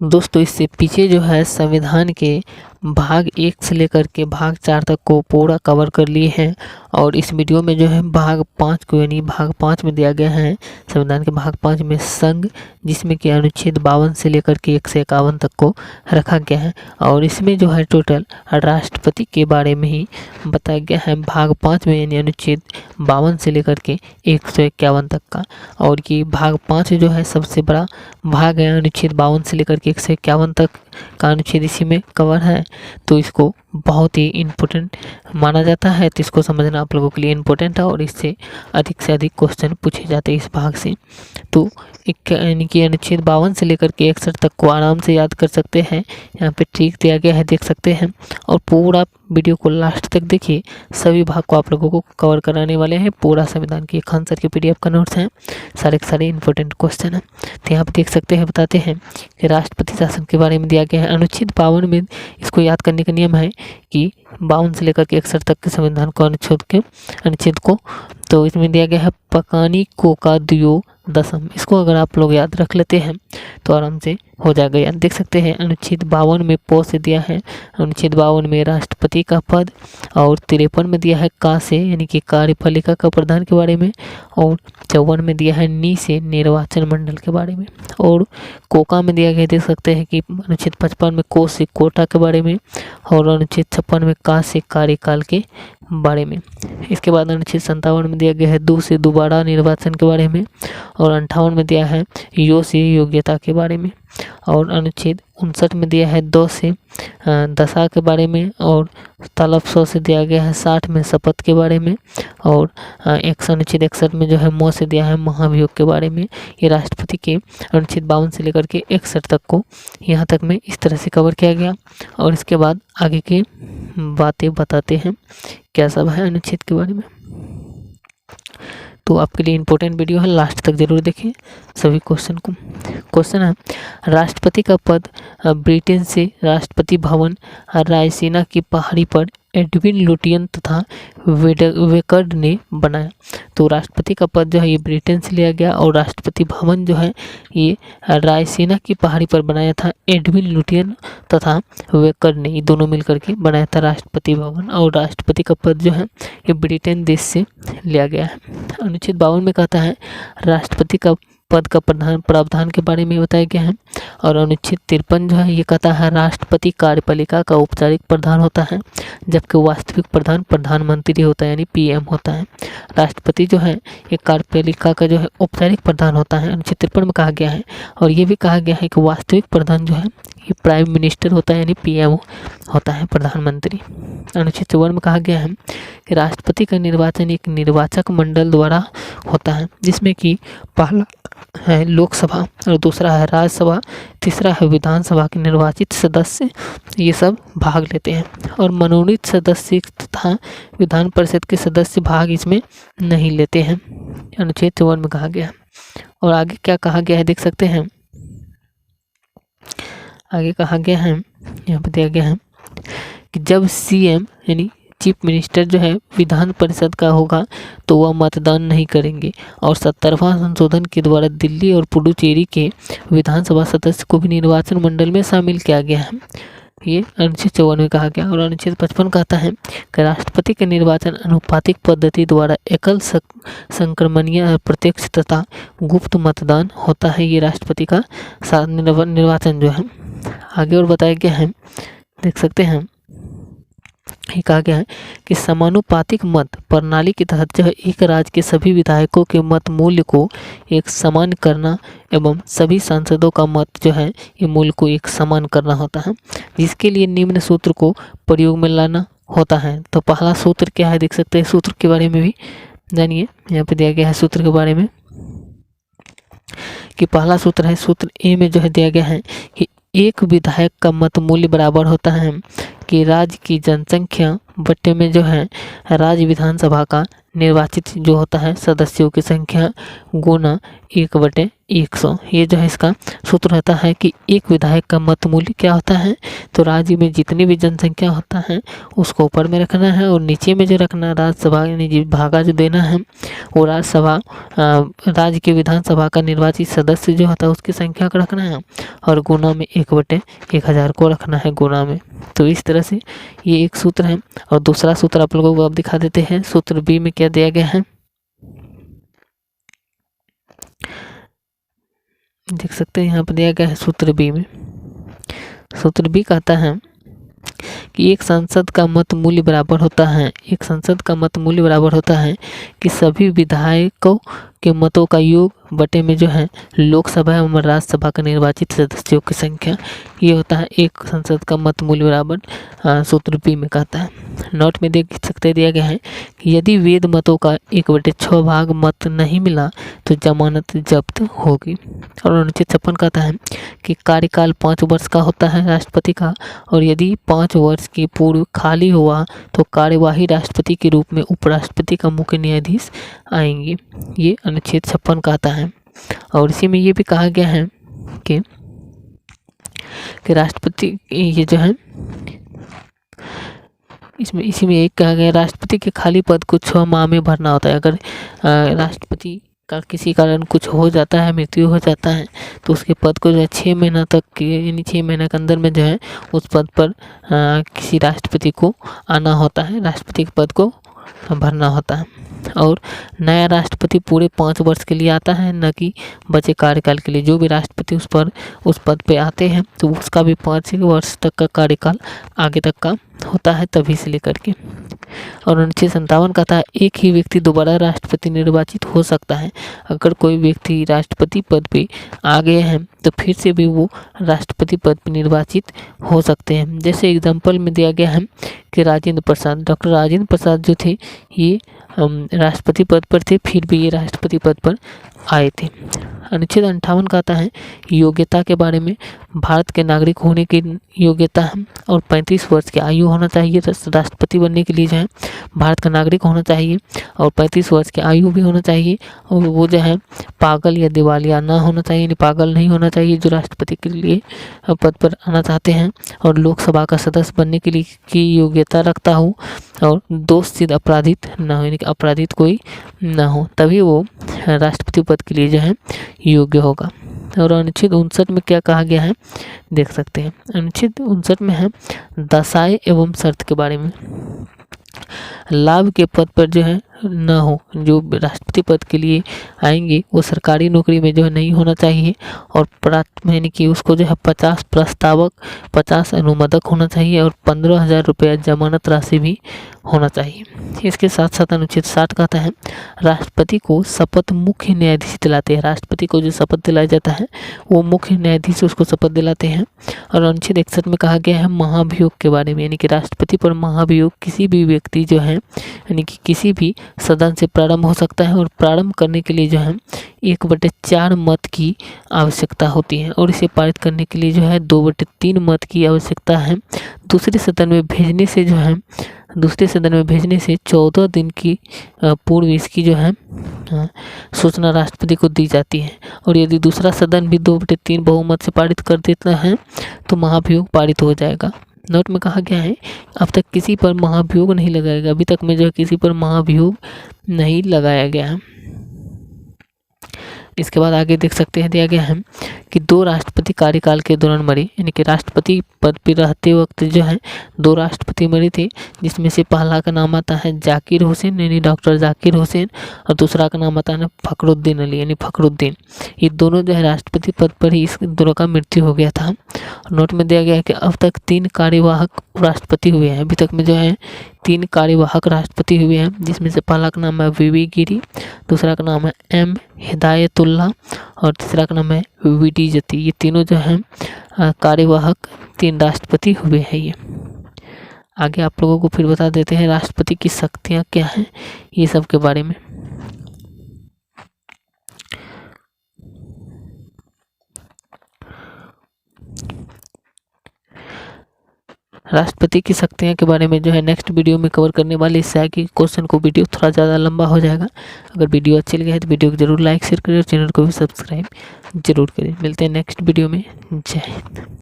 दोस्तों इससे पीछे जो है संविधान के भाग 1 से लेकर के भाग 4 तक को पूरा कवर कर लिए हैं और इस वीडियो में जो है भाग 5 को यानी भाग 5 में दिया गया है संविधान के भाग 5 में संघ, जिसमें कि अनुच्छेद 52 से लेकर के 151 तक को रखा गया है और इसमें जो है टोटल राष्ट्रपति के बारे में ही बताया गया है भाग 5 में, यानी अनुच्छेद 52 से लेकर के 151 तक का। और ये भाग 5 जो है सबसे बड़ा भाग है, अनुच्छेद 52 से लेकर के 151 तक का अनुच्छेद इसी में कवर है, तो इसको बहुत ही इम्पोर्टेंट माना जाता है। तो इसको समझना आप लोगों के लिए इम्पोर्टेंट है और इससे अधिक क्वेश्चन पूछे जाते हैं इस भाग से। तो यानी कि अनुच्छेद 52 से लेकर के 61 तक को आराम से याद कर सकते हैं, यहाँ पे ट्रिक दिया गया है देख सकते हैं। और पूरा वीडियो को लास्ट तक देखिए, सभी भाग को आप लोगों को कवर कराने वाले हैं। पूरा संविधान की खान सर के PDF का नोट्स हैं, सारे के सारे इंपॉर्टेंट क्वेश्चन हैं। तो यहाँ पे देख सकते हैं, बताते हैं कि राष्ट्रपति शासन के बारे में दिया गया है। अनुच्छेद 52 में इसको याद करने का नियम है कि 52 से लेकर के 61 तक के संविधान को अनुच्छेद को तो इसमें दिया गया है पकानी को का दियो दशम। इसको अगर आप लोग याद रख लेते हैं तो आराम से हो जाएगा याद। देख सकते हैं अनुच्छेद 52 में प से दिया है, अनुच्छेद 52 में राष्ट्रपति का पद, और 53 में दिया है का से यानी कि कार्यपालिका का प्रधान के बारे में, और 54 में दिया है नी से निर्वाचन मंडल के बारे में, और कोका में दिया गया देख सकते हैं कि अनुच्छेद 55 में को से कोटा के बारे में, और अनुच्छेद 56 में का से कार्यकाल के बारे में। इसके बाद अनुच्छेद 57 में दिया गया है दो से दोबारा निर्वाचन के बारे में, और 58 में दिया है यो से योग्यता के बारे में, और अनुच्छेद 59 में दिया है दो से दशा के बारे में, और तलब 100 से दिया गया है 60 में शपथ के बारे में, और अनुच्छेद 61 में जो है मौ से दिया है महाभियोग के बारे में। ये राष्ट्रपति के अनुच्छेद 52 से लेकर के 61 तक को यहाँ तक में इस तरह से कवर किया गया। और इसके बाद आगे की बातें बताते हैं क्या सब है अनुच्छेद के बारे में। तो आपके लिए इम्पोर्टेंट वीडियो है, लास्ट तक जरूर देखें सभी क्वेश्चन को। क्वेश्चन है, राष्ट्रपति का पद ब्रिटेन से राष्ट्रपति भवन रायसीना की पहाड़ी पर एडविन लुटियन तथा वेकर्ड ने बनाया। तो राष्ट्रपति का पद जो है ये ब्रिटेन से लिया गया, और राष्ट्रपति भवन जो है ये रायसीना की पहाड़ी पर बनाया था एडविन लुटियन तथा वेकर्ड ने, ये दोनों मिलकर के बनाया था राष्ट्रपति भवन। और राष्ट्रपति का पद जो है ये ब्रिटेन देश से लिया गया है। अनुच्छेद 52 में कहता है राष्ट्रपति का पद का प्रावधान के बारे में बताया गया है। और अनुच्छेद 53 जो है ये कहता है राष्ट्रपति कार्यपालिका का औपचारिक प्रधान होता है, जबकि वास्तविक प्रधान प्रधानमंत्री होता है यानी PM होता है। राष्ट्रपति जो है ये कार्यपालिका का जो है औपचारिक प्रधान होता है, अनुच्छेद 53 में कहा गया है। और ये भी कहा गया है कि वास्तविक प्रधान जो है ये प्राइम मिनिस्टर होता है यानी PM होता है, प्रधानमंत्री। अनुच्छेद 54 में कहा गया है कि राष्ट्रपति का निर्वाचन एक निर्वाचक मंडल द्वारा होता है, जिसमें कि पहला है लोकसभा और दूसरा है राज्यसभा, तीसरा है विधानसभा के निर्वाचित सदस्य, ये सब भाग लेते हैं। और मनोनीत सदस्य तथा विधान परिषद के सदस्य भाग इसमें नहीं लेते हैं, अनुच्छेद 54 में कहा गया है। और आगे क्या कहा गया है देख सकते हैं, आगे कहा गया है यहाँ पर दिया गया है कि जब CM यानी चीफ मिनिस्टर जो है विधान परिषद का होगा तो वह मतदान नहीं करेंगे। और 70वां संशोधन के द्वारा दिल्ली और पुडुचेरी के विधानसभा सदस्य को भी निर्वाचन मंडल में शामिल किया गया है, ये अनुच्छेद 54 में कहा गया। और अनुच्छेद 55 कहता है कि राष्ट्रपति के निर्वाचन अनुपातिक पद्धति द्वारा एकल संक्रमणीय प्रत्यक्ष तथा गुप्त मतदान होता है, ये राष्ट्रपति का निर्वाचन जो है। आगे और बताया गया है देख सकते हैं, ये कहा गया है कि समानुपातिक मत प्रणाली के तहत जो है एक राज्य के सभी विधायकों के मत मूल्य को एक समान करना एवं सभी सांसदों का मत जो है ये मूल्य को एक समान करना होता है, जिसके लिए निम्न सूत्र को प्रयोग में लाना होता है। तो पहला सूत्र क्या है देख सकते हैं, सूत्र के बारे में भी जानिए। यहाँ पे दिया गया है सूत्र के बारे में कि पहला सूत्र है, सूत्र A में जो है दिया गया है कि एक विधायक का मत मूल्य बराबर होता है कि राज्य की जनसंख्या बट्टे में जो है राज्य विधानसभा का निर्वाचित जो होता है सदस्यों की संख्या गुना 1/100। ये जो है इसका सूत्र रहता है कि एक विधायक का मत मूल्य क्या होता है, तो राज्य में जितनी भी जनसंख्या होता है उसको ऊपर में रखना है और नीचे में जो रखना राज्यसभा यानी भागा जो देना है वो राज्यसभा राज्य के विधानसभा का निर्वाचित सदस्य जो होता है उसकी संख्या को रखना है और गुना में 1/1000 को रखना है गुना में। तो इस तरह से ये एक सूत्र है। और दूसरा सूत्र आप लोगों को अब दिखा देते हैं। सूत्र बी में क्या दिया गया है, देख सकते हैं यहाँ पर दिया गया है सूत्र बी में। सूत्र बी कहता है कि एक सांसद का मत मूल्य बराबर होता है, एक सांसद का मत मूल्य बराबर होता है कि सभी विधायकों के मतों का योग बटे में जो है लोकसभा एवं राज्यसभा का निर्वाचित सदस्यों की संख्या, ये होता है एक संसद का मत मूल्य बराबर सूत्र बी में कहता है। नोट में देख सकते दिया गया है कि यदि वेद मतों का 1/6 भाग मत नहीं मिला तो जमानत जब्त होगी। और अनुच्छेद 56 कहता है कि कार्यकाल 5 वर्ष का होता है राष्ट्रपति का और यदि 5 वर्ष के पूर्व खाली हुआ तो कार्यवाही राष्ट्रपति के रूप में उपराष्ट्रपति का मुख्य न्यायाधीश आएंगे। ये अनुच्छेद 56 कहता है। और इसी में ये भी कहा गया है कि राष्ट्रपति ये जो है इसमें इसी में एक कहा गया राष्ट्रपति के खाली पद को 6 माह में भरना होता है। अगर राष्ट्रपति का किसी कारण कुछ हो जाता है, मृत्यु हो जाता है, तो उसके पद को जो है 6 महीना तक यानी 6 महीने के अंदर में जो है उस पद पर किसी राष्ट्रपति को आना होता है, राष्ट्रपति के पद को भरना होता है। और नया राष्ट्रपति पूरे 5 वर्ष के लिए आता है, न कि बचे कार्यकाल के लिए। जो भी राष्ट्रपति उस पद पे आते हैं तो उसका भी 5 वर्ष तक का कार्यकाल आगे तक का होता है तभी से लेकर के। और अनुच्छेद 57 कहता है एक ही व्यक्ति दोबारा राष्ट्रपति निर्वाचित हो सकता है। अगर कोई व्यक्ति राष्ट्रपति पद पे आ गए हैं तो फिर से भी वो राष्ट्रपति पद पर निर्वाचित हो सकते हैं। जैसे एग्जाम्पल में दिया गया है कि डॉक्टर राजेंद्र प्रसाद जो थे ये राष्ट्रपति पद पर थे, फिर भी ये राष्ट्रपति पद पर आए थे। अनुच्छेद 58 कहता है योग्यता के बारे में, भारत के नागरिक होने की योग्यता है और 35 वर्ष की आयु होना चाहिए राष्ट्रपति बनने के लिए जो है भारत का नागरिक होना चाहिए और 35 वर्ष की आयु भी होना चाहिए और वो जो है पागल या दिवालिया ना होना चाहिए, यानी पागल नहीं होना चाहिए जो राष्ट्रपति के लिए पद पर आना चाहते हैं और लोकसभा का सदस्य बनने के लिए की योग्यता रखता हो और दोष सिद्ध अपराधित ना हो, यानी कि अपराधित कोई ना हो, तभी वो राष्ट्रपति पद के लिए जो है योग्य होगा। और अनुच्छेद 59 में क्या कहा गया है देख सकते हैं। अनुच्छेद 59 में है दशाएं एवं शर्त के बारे में। लाभ के पद पर जो है न हो, जो राष्ट्रपति पद के लिए आएंगे वो सरकारी नौकरी में जो है नहीं होना चाहिए और यानी कि उसको जो है 50 प्रस्तावक 50 अनुमोदक होना चाहिए और 15,000 रुपया जमानत राशि भी होना चाहिए। इसके साथ साथ अनुच्छेद 60 कहता है राष्ट्रपति को शपथ मुख्य न्यायाधीश दिलाते हैं। राष्ट्रपति को जो शपथ दिलाया जाता है वो मुख्य न्यायाधीश उसको शपथ दिलाते हैं। और अनुच्छेद 61 में कहा गया है महाभियोग के बारे में, यानी कि राष्ट्रपति पर महाभियोग किसी भी व्यक्ति जो है यानी कि किसी भी सदन से प्रारंभ हो सकता है और प्रारंभ करने के लिए जो है 1/4 मत की आवश्यकता होती है और इसे पारित करने के लिए जो है 2/3 मत की आवश्यकता है। दूसरे सदन में भेजने से 14 दिन की पूर्व इसकी जो है सूचना राष्ट्रपति को दी जाती है और यदि दूसरा सदन भी 2/3 बहुमत से पारित कर देता है तो महाभियोग पारित हो जाएगा। नोट में कहा गया है अब तक किसी पर महाभियोग नहीं लगाएगा, अभी तक में जो है किसी पर महाभियोग नहीं लगाया गया है। इसके बाद आगे देख सकते हैं दिया गया है कि 2 राष्ट्रपति कार्यकाल के दौरान मरे, यानी कि राष्ट्रपति पद पर रहते वक्त जो है 2 राष्ट्रपति मरे थे, जिसमें से पहला का नाम आता है जाकिर हुसैन यानी डॉक्टर जाकिर हुसैन और दूसरा का नाम आता है फखरुद्दीन अली यानी फखरुद्दीन। ये दोनों जो है राष्ट्रपति पद पर ही इस दोनों का मृत्यु हो गया था। नोट में दिया गया है कि अब तक 3 कार्यवाहक राष्ट्रपति हुए हैं, अभी तक में जो है 3 कार्यवाहक राष्ट्रपति हुए हैं, जिसमें से पहला का नाम है वीवी गिरी, दूसरा का नाम है एम हिदायतुल्लाह और तीसरा का नाम है वीडी जती। ये तीनों जो हैं कार्यवाहक 3 राष्ट्रपति हुए हैं। ये आगे आप लोगों को फिर बता देते हैं राष्ट्रपति की शक्तियाँ क्या हैं ये सब के बारे में। राष्ट्रपति की शक्तियाँ के बारे में जो है नेक्स्ट वीडियो में कवर करने वाले। इससे आगे क्वेश्चन को वीडियो थोड़ा ज़्यादा लंबा हो जाएगा। अगर वीडियो अच्छी लगी है तो वीडियो को जरूर लाइक शेयर करें और चैनल को भी सब्सक्राइब जरूर करें। मिलते हैं नेक्स्ट वीडियो में। जय हिंद।